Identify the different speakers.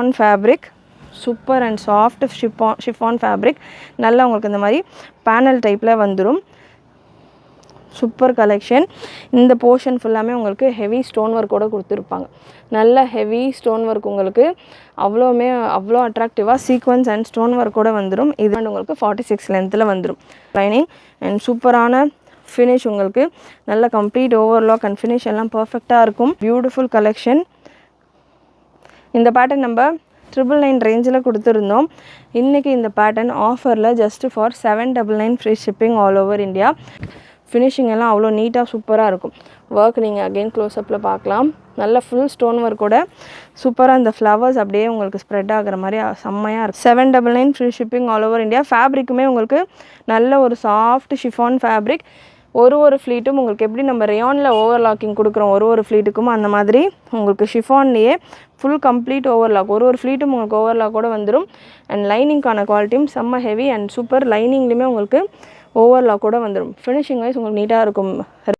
Speaker 1: Chiffon fabric, super and soft chiffon fabric. நல்லா உங்களுக்கு இந்த மாதிரி பேனல் டைப்பில் வந்துடும். Super collection. இந்த போர்ஷன் ஃபுல்லாமே உங்களுக்கு ஹெவி ஸ்டோன் ஒர்க்கோடு கொடுத்துருப்பாங்க. நல்ல ஹெவி ஸ்டோன் ஒர்க் உங்களுக்கு அவ்வளோ அட்ராக்டிவாக சீக்வன்ஸ் அண்ட் ஸ்டோன் ஒர்க்கோடு வந்துடும். இது உங்களுக்கு 46 லென்த்தில் வந்துடும். லைனிங் அண்ட் சூப்பரான ஃபினிஷ் உங்களுக்கு. நல்ல கம்ப்ளீட் ஓவர்லாக் அண்ட் ஃபினிஷ் எல்லாம் பர்ஃபெக்டாக இருக்கும். Beautiful collection. இந்த பேட்டர்ன் நம்ம 999 ரேஞ்சில் கொடுத்துருந்தோம். இன்றைக்கி இந்த பேட்டர்ன் ஆஃபரில் just for 799 free shipping all over India. Finishing எல்லாம் அவ்வளோ நீட்டாக சூப்பராக இருக்கும். ஒர்க் நீங்கள் அகெயின் க்ளோஸ்அப்பில் பார்க்கலாம். நல்ல ஃபுல் ஸ்டோன் ஒர்க்கோட சூப்பராக இந்த ஃப்ளவர்ஸ் அப்படியே உங்களுக்கு ஸ்ப்ரெட் ஆகிற மாதிரி செம்மையாக இருக்கும். 799 free shipping all over India. ஃபேப்ரிக்குமே உங்களுக்கு நல்ல ஒரு சாஃப்ட் ஷிஃபான் ஃபேப்ரிக். ஒரு ஃப்ளீட்டும் உங்களுக்கு எப்படி நம்ம ரேயானில் ஓவர்லாக்கிங் கொடுக்குறோம் ஒரு ஃப்ளீட்டுக்கும் அந்த மாதிரி உங்களுக்கு ஷிஃபான்லேயே ஃபுல் கம்ப்ளீட் ஓவர்லாக். ஒரு ஃப்ளீட்டும் உங்களுக்கு ஓவர்லாக்கோடு வந்துடும். அண்ட் லைனிங்கான குவாலிட்டியும் செம்ம ஹெவி அண்ட் சூப்பர். லைனிங்லேயுமே உங்களுக்கு ஓவர்லாக்கோடு வந்துடும். ஃபினிஷிங் வைஸ் உங்களுக்கு நீட்டாக இருக்கும்.